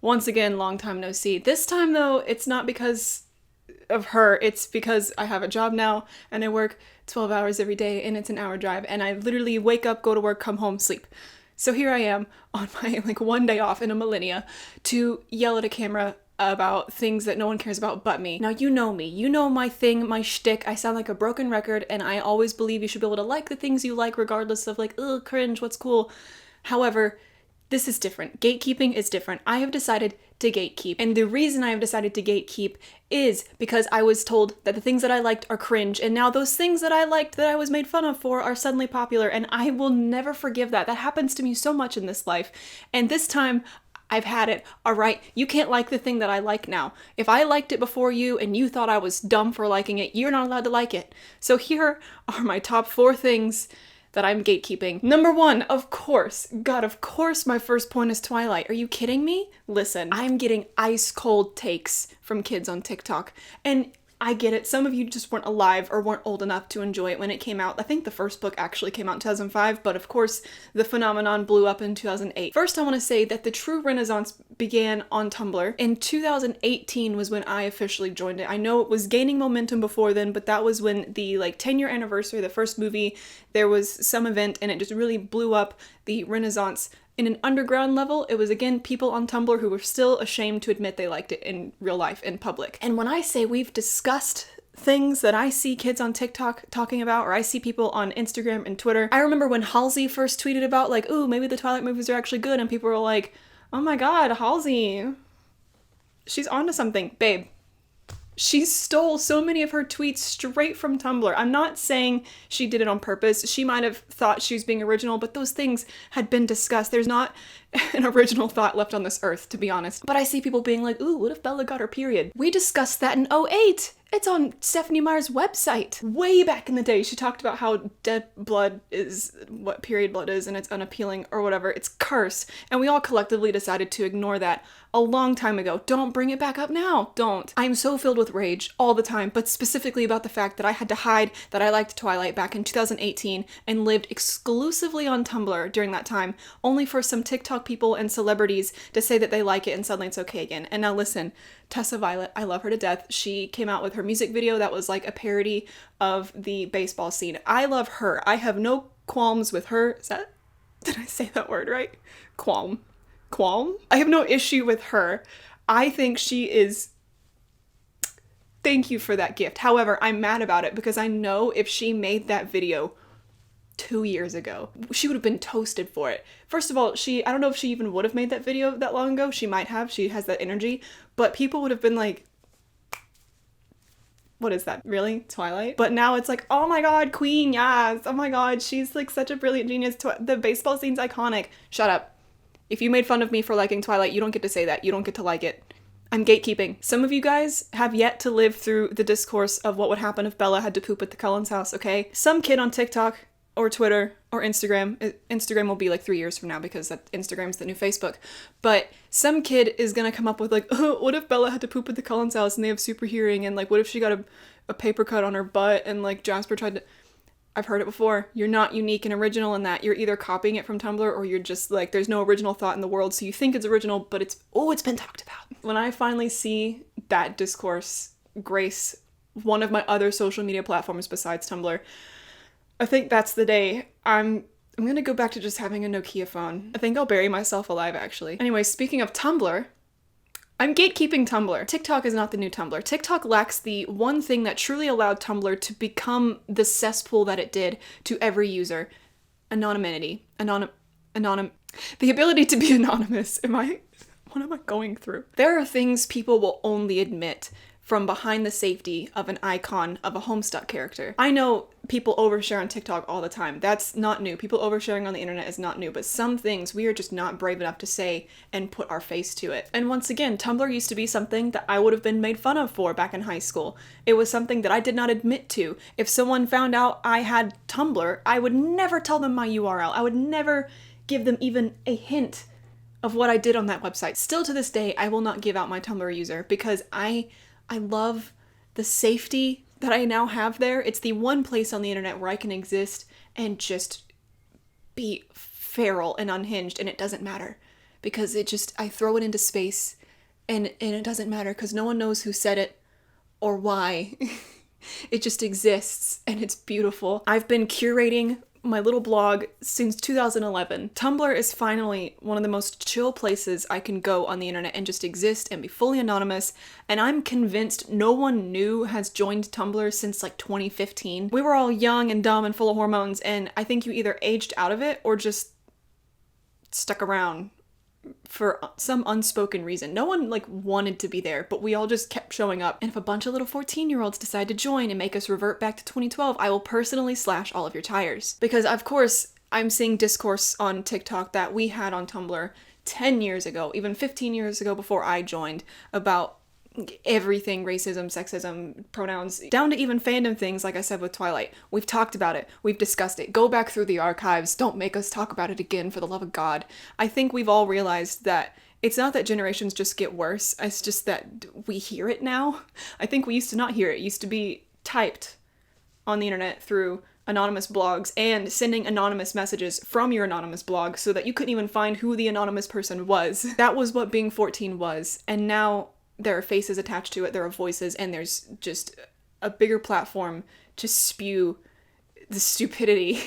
Once again, long time no see. This time though, it's not because of her, it's because I have a job now and I work 12 hours every day and it's an hour drive and I literally wake up, go to work, come home, sleep. So here I am on my like one day off in a millennia to yell at a camera about things that no one cares about but me. Now you know me, you know my thing, my shtick. I sound like a broken record and I always believe you should be able to like the things you like regardless of like, ugh, cringe, what's cool. However, this is different. Gatekeeping is different. I have decided to gatekeep. And the reason I have decided to gatekeep is because I was told that the things that I liked are cringe, and now those things that I liked that I was made fun of for are suddenly popular, and I will never forgive that. That happens to me so much in this life. And this time, I've had it. All right, you can't like the thing that I like now. If I liked it before you and you thought I was dumb for liking it, you're not allowed to like it. So here are my top 4 things that I'm gatekeeping. Number 1, of course. God, of course my first point is Twilight. Are you kidding me? Listen, I'm getting ice cold takes from kids on TikTok. And I get it. Some of you just weren't alive or weren't old enough to enjoy it when it came out. I think the first book actually came out in 2005, but of course the phenomenon blew up in 2008. First, I want to say that the true renaissance began on Tumblr. In 2018 was when I officially joined it. I know it was gaining momentum before then, but that was when the 10-year anniversary of the first movie, there was some event and it just really blew up the renaissance. In an underground level, it was again people on Tumblr who were still ashamed to admit they liked it in real life, in public. And when I say we've discussed things that I see kids on TikTok talking about, or I see people on Instagram and Twitter, I remember when Halsey first tweeted about like, ooh, maybe the Twilight movies are actually good, and people were like, oh my god, Halsey, she's onto something. Babe, she stole so many of her tweets straight from Tumblr. I'm not saying she did it on purpose. She might have thought she was being original, but those things had been discussed. There's not an original thought left on this earth, to be honest. But I see people being like, ooh, what if Bella got her period? We discussed that in 2008. It's on Stephenie Meyer's website. Way back in the day, she talked about how dead blood is what period blood is and it's unappealing or whatever. It's cursed. And we all collectively decided to ignore that a long time ago. Don't bring it back up now. Don't. I'm so filled with rage all the time, but specifically about the fact that I had to hide that I liked Twilight back in 2018 and lived exclusively on Tumblr during that time, only for some TikTok people and celebrities to say that they like it and suddenly it's okay again. And now listen, Tessa Violet, I love her to death. She came out with her music video that was like a parody of the baseball scene. I love her. I have no qualms with her. Did I say that word right? Qualm. I have no issue with her. I think she is... Thank you for that gift. However, I'm mad about it because I know if she made that video 2 years ago, she would have been toasted for it. First of all, I don't know if she even would have made that video that long ago. She might have. She has that energy. But people would have been like, what is that? Really? Twilight? But now it's like, oh my god, queen, yes. Oh my god, she's like such a brilliant genius. The baseball scene's iconic. Shut up. If you made fun of me for liking Twilight, you don't get to say that. You don't get to like it. I'm gatekeeping. Some of you guys have yet to live through the discourse of what would happen if Bella had to poop at the Cullens house, okay? Some kid on TikTok or Twitter or Instagram. Instagram will be like 3 years from now because Instagram's the new Facebook. But some kid is gonna come up with like, oh, what if Bella had to poop at the Cullens house and they have super hearing, and like, what if she got a paper cut on her butt and like Jasper tried to... I've heard it before. You're not unique and original in that. You're either copying it from Tumblr or you're just like, there's no original thought in the world, so you think it's original, but it's been talked about. When I finally see that discourse grace one of my other social media platforms besides Tumblr, I think that's the day I'm gonna go back to just having a Nokia phone. I think I'll bury myself alive, actually. Anyway, speaking of Tumblr, I'm gatekeeping Tumblr. TikTok is not the new Tumblr. TikTok lacks the one thing that truly allowed Tumblr to become the cesspool that it did to every user. Anonymity. The ability to be anonymous. What am I going through? There are things people will only admit from behind the safety of an icon of a Homestuck character. I know people overshare on TikTok all the time. That's not new. People oversharing on the internet is not new, but some things we are just not brave enough to say and put our face to it. And once again, Tumblr used to be something that I would have been made fun of for back in high school. It was something that I did not admit to. If someone found out I had Tumblr, I would never tell them my URL. I would never give them even a hint of what I did on that website. Still to this day, I will not give out my Tumblr user because I love the safety that I now have there. It's the one place on the internet where I can exist and just be feral and unhinged, and it doesn't matter because I throw it into space and it doesn't matter because no one knows who said it or why. It just exists and it's beautiful. I've been curating my little blog since 2011. Tumblr is finally one of the most chill places I can go on the internet and just exist and be fully anonymous, and I'm convinced no one new has joined Tumblr since like 2015. We were all young and dumb and full of hormones, and I think you either aged out of it or just stuck around for some unspoken reason. No one like wanted to be there, but we all just kept showing up. And if a bunch of little 14-year-olds decide to join and make us revert back to 2012, I will personally slash all of your tires. Because of course, I'm seeing discourse on TikTok that we had on Tumblr 10 years ago, even 15 years ago before I joined, about everything, racism, sexism, pronouns, down to even fandom things, like I said with Twilight. We've talked about it. We've discussed it. Go back through the archives. Don't make us talk about it again, for the love of God. I think we've all realized that it's not that generations just get worse. It's just that we hear it now. I think we used to not hear it. It used to be typed on the internet through anonymous blogs and sending anonymous messages from your anonymous blog so that you couldn't even find who the anonymous person was. That was what being 14 was. And now there are faces attached to it, there are voices, and there's just a bigger platform to spew the stupidity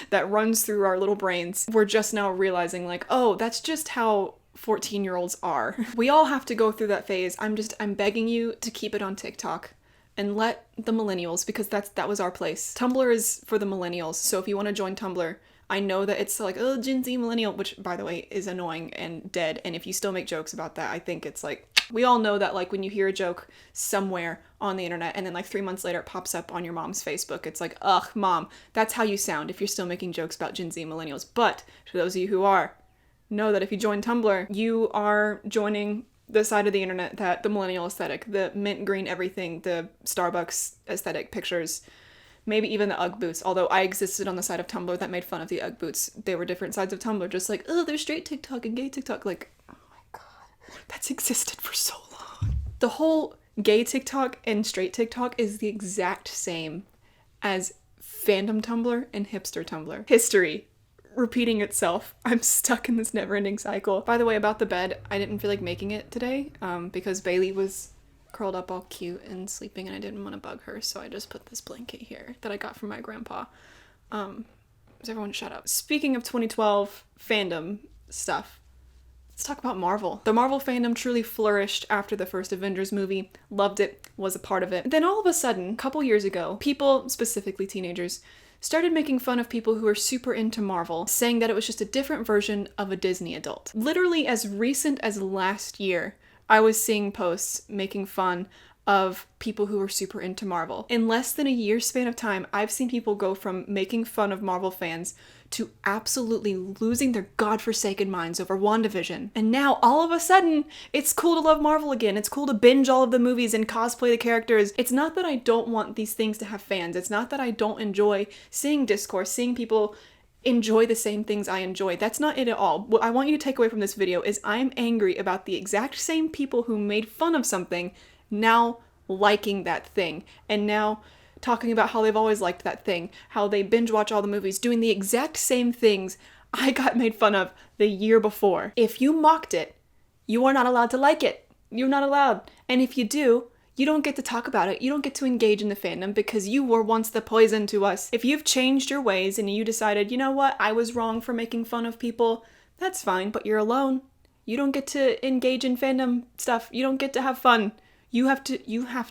that runs through our little brains. We're just now realizing like, oh, that's just how 14-year-olds are. We all have to go through that phase. I'm begging you to keep it on TikTok and let the millennials, because that was our place. Tumblr is for the millennials, so if you want to join Tumblr, I know that it's like, oh, Gen Z millennial, which by the way is annoying and dead, and if you still make jokes about that, I think it's like, we all know that like when you hear a joke somewhere on the internet and then like 3 months later it pops up on your mom's Facebook, it's like, ugh, mom, that's how you sound if you're still making jokes about Gen Z millennials. But to those of you who are, know that if you join Tumblr, you are joining the side of the internet that the millennial aesthetic, the mint green everything, the Starbucks aesthetic pictures, maybe even the Ugg boots, although I existed on the side of Tumblr that made fun of the Ugg boots. They were different sides of Tumblr, just like, oh, there's straight TikTok and gay TikTok. Like, oh my god, that's existed for so long. The whole gay TikTok and straight TikTok is the exact same as fandom Tumblr and hipster Tumblr. History repeating itself. I'm stuck in this never-ending cycle. By the way, about the bed, I didn't feel like making it today because Bailey was curled up all cute and sleeping and I didn't want to bug her, so I just put this blanket here that I got from my grandpa. Everyone shut up. Speaking of 2012 fandom stuff, let's talk about Marvel. The Marvel fandom truly flourished after the first Avengers movie. Loved it, was a part of it. Then all of a sudden, a couple years ago, people, specifically teenagers, started making fun of people who are super into Marvel, saying that it was just a different version of a Disney adult. Literally as recent as last year, I was seeing posts making fun of people who were super into Marvel. In less than a year span of time, I've seen people go from making fun of Marvel fans to absolutely losing their godforsaken minds over WandaVision. And now, all of a sudden, it's cool to love Marvel again. It's cool to binge all of the movies and cosplay the characters. It's not that I don't want these things to have fans. It's not that I don't enjoy seeing discourse, seeing people enjoy the same things I enjoy. That's not it at all. What I want you to take away from this video is I'm angry about the exact same people who made fun of something now liking that thing, and now talking about how they've always liked that thing, how they binge watch all the movies, doing the exact same things I got made fun of the year before. If you mocked it, you are not allowed to like it. You're not allowed. And if you do, you don't get to talk about it. You don't get to engage in the fandom because you were once the poison to us. If you've changed your ways and you decided, you know what, I was wrong for making fun of people, that's fine, but you're alone. You don't get to engage in fandom stuff. You don't get to have fun. You have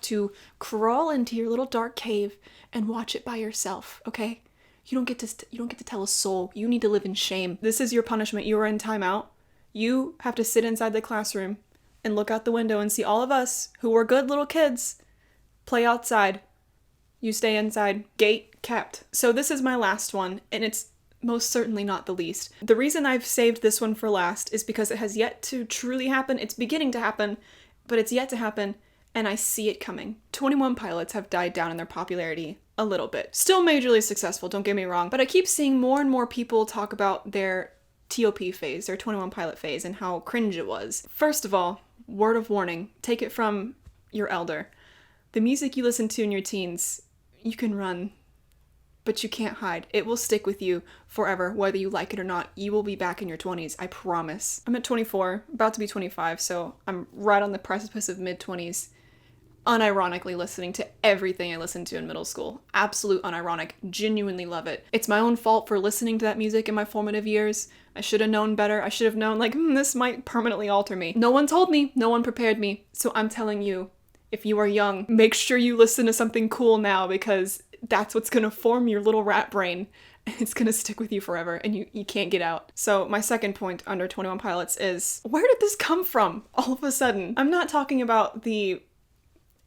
to crawl into your little dark cave and watch it by yourself, okay? You don't get to tell a soul. You need to live in shame. This is your punishment. You are in timeout. You have to sit inside the classroom and look out the window and see all of us who were good little kids play outside. You stay inside. Gate kept. So this is my last one, and it's most certainly not the least. The reason I've saved this one for last is because it has yet to truly happen. It's beginning to happen, but it's yet to happen, and I see it coming. 21 Pilots have died down in their popularity a little bit. Still majorly successful, don't get me wrong, but I keep seeing more and more people talk about their TOP phase, their 21 Pilot phase, and how cringe it was. First of all, word of warning, take it from your elder. The music you listen to in your teens, you can run but you can't hide. It will stick with you forever, whether you like it or not. You will be back in your 20s, I promise. I'm at 24, about to be 25, so I'm right on the precipice of mid-20s, unironically listening to everything I listened to in middle school. Absolute unironic. Genuinely love it. It's my own fault for listening to that music in my formative years. I should have known better. I should have known, like, this might permanently alter me. No one told me. No one prepared me. So I'm telling you, if you are young, make sure you listen to something cool now, because that's what's gonna form your little rat brain. It's gonna stick with you forever, and you can't get out. So my second point under 21 Pilots is, where did this come from all of a sudden? I'm not talking about the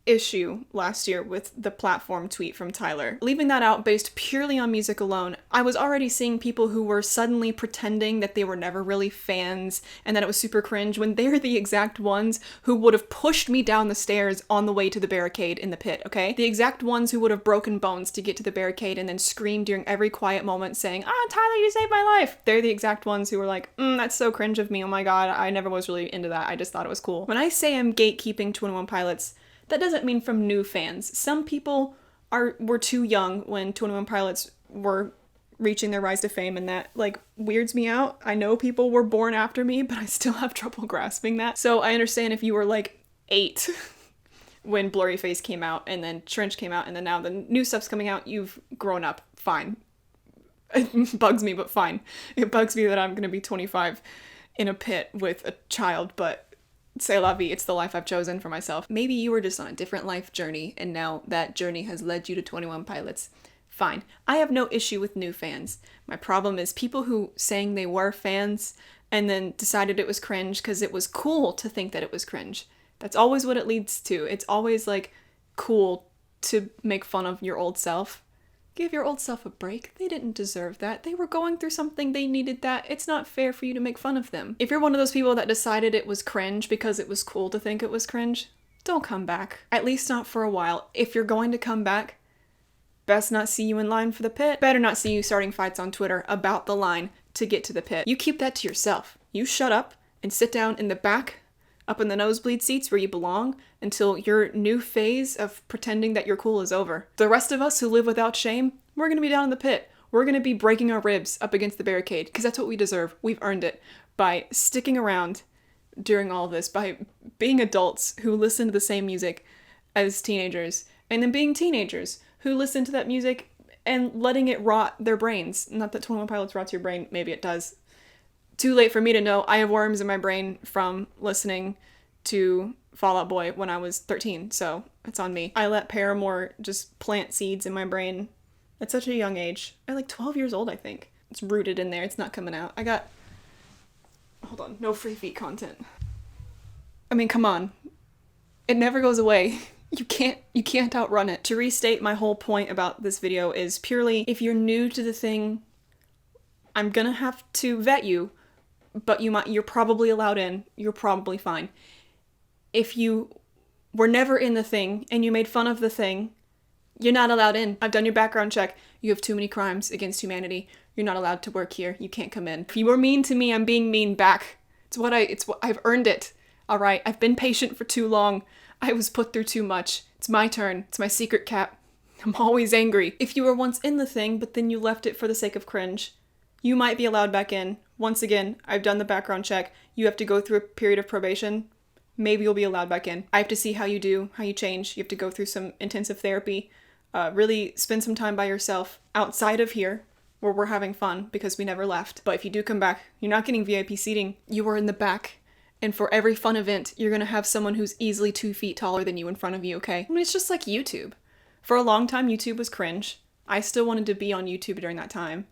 issue last year with the platform tweet from Tyler. Leaving that out based purely on music alone, I was already seeing people who were suddenly pretending that they were never really fans and that it was super cringe when they're the exact ones who would have pushed me down the stairs on the way to the barricade in the pit, okay? The exact ones who would have broken bones to get to the barricade and then screamed during every quiet moment saying, Tyler, you saved my life! They're the exact ones who were like, that's so cringe of me, oh my god, I never was really into that, I just thought it was cool. When I say I'm gatekeeping 21 Pilots, that doesn't mean from new fans. Some people were too young when 21 Pilots were reaching their rise to fame, and that, like, weirds me out. I know people were born after me, but I still have trouble grasping that. So I understand if you were, like, 8 when Blurry Face came out, and then Trench came out, and then now the new stuff's coming out, you've grown up. Fine. It bugs me, but fine. It bugs me that I'm gonna be 25 in a pit with a child, but c'est la vie, it's the life I've chosen for myself. Maybe you were just on a different life journey, and now that journey has led you to 21 Pilots. Fine. I have no issue with new fans. My problem is people who saying they were fans and then decided it was cringe because it was cool to think that it was cringe. That's always what it leads to. It's always, like, cool to make fun of your old self. Give your old self a break. They didn't deserve that. They were going through something. They needed that. It's not fair for you to make fun of them. If you're one of those people that decided it was cringe because it was cool to think it was cringe, don't come back. At least not for a while. If you're going to come back, best not see you in line for the pit. Better not see you starting fights on Twitter about the line to get to the pit. You keep that to yourself. You shut up and sit down in the back, up in the nosebleed seats where you belong, until your new phase of pretending that you're cool is over. The rest of us who live without shame, we're gonna be down in the pit. We're gonna be breaking our ribs up against the barricade, because that's what we deserve. We've earned it by sticking around during all of this, by being adults who listen to the same music as teenagers, and then being teenagers who listen to that music and letting it rot their brains. Not that 21 Pilots rots your brain, maybe it does. Too late for me to know. I have worms in my brain from listening to Fall Out Boy when I was 13, so it's on me. I let Paramore just plant seeds in my brain at such a young age. At like 12 years old, I think. It's rooted in there. It's not coming out. Hold on. No free feet content. I mean, come on. It never goes away. You can't outrun it. To restate, my whole point about this video is purely, if you're new to the thing, I'm gonna have to vet you, but you're probably allowed in. You're probably fine. If you were never in the thing and you made fun of the thing, you're not allowed in. I've done your background check. You have too many crimes against humanity. You're not allowed to work here. You can't come in. If you were mean to me, I'm being mean back. I've earned it. All right. I've been patient for too long. I was put through too much. It's my turn. It's my secret cap. I'm always angry. If you were once in the thing, but then you left it for the sake of cringe, you might be allowed back in. Once again, I've done the background check. You have to go through a period of probation. Maybe you'll be allowed back in. I have to see how you do, how you change. You have to go through some intensive therapy. Really spend some time by yourself outside of here where we're having fun because we never left. But if you do come back, you're not getting VIP seating. You are in the back. And for every fun event, you're gonna have someone who's easily 2 feet taller than you in front of you, okay? I mean, it's just like YouTube. For a long time, YouTube was cringe. I still wanted to be on YouTube during that time.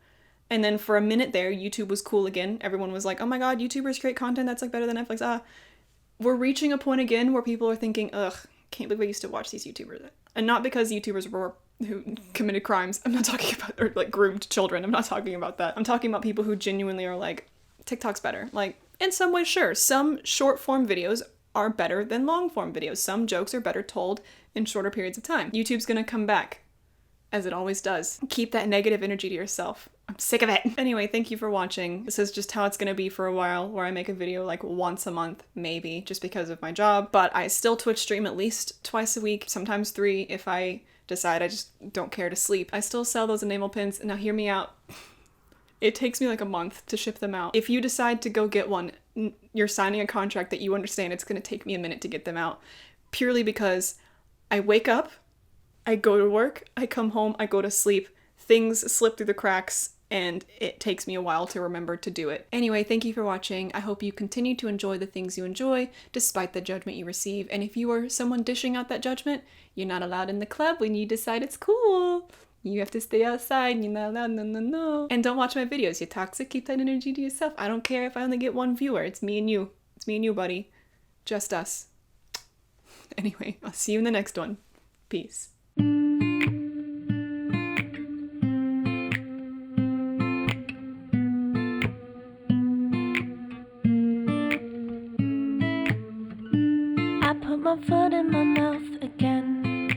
And then for a minute there, YouTube was cool again. Everyone was like, oh my god, YouTubers create content that's like better than Netflix. We're reaching a point again where people are thinking, ugh, can't believe I used to watch these YouTubers. And not because YouTubers who committed crimes. I'm not talking about, or like groomed children. I'm not talking about that. I'm talking about people who genuinely are like, TikTok's better. Like, in some ways, sure. Some short form videos are better than long form videos. Some jokes are better told in shorter periods of time. YouTube's gonna come back as it always does. Keep that negative energy to yourself. I'm sick of it. Anyway, thank you for watching. This is just how it's gonna be for a while, where I make a video like once a month, maybe, just because of my job. But I still Twitch stream at least twice a week, sometimes 3 if I decide I just don't care to sleep. I still sell those enamel pins. Now hear me out. It takes me like a month to ship them out. If you decide to go get one, you're signing a contract that you understand it's gonna take me a minute to get them out, purely because I wake up, I go to work, I come home, I go to sleep, things slip through the cracks, and it takes me a while to remember to do it. Anyway, thank you for watching. I hope you continue to enjoy the things you enjoy, despite the judgment you receive. And if you are someone dishing out that judgment, you're not allowed in the club when you decide it's cool. You have to stay outside, you're not allowed, no. And don't watch my videos, you're toxic, keep that energy to yourself. I don't care if I only get 1 viewer, it's me and you. It's me and you, buddy. Just us. Anyway, I'll see you in the next one. Peace.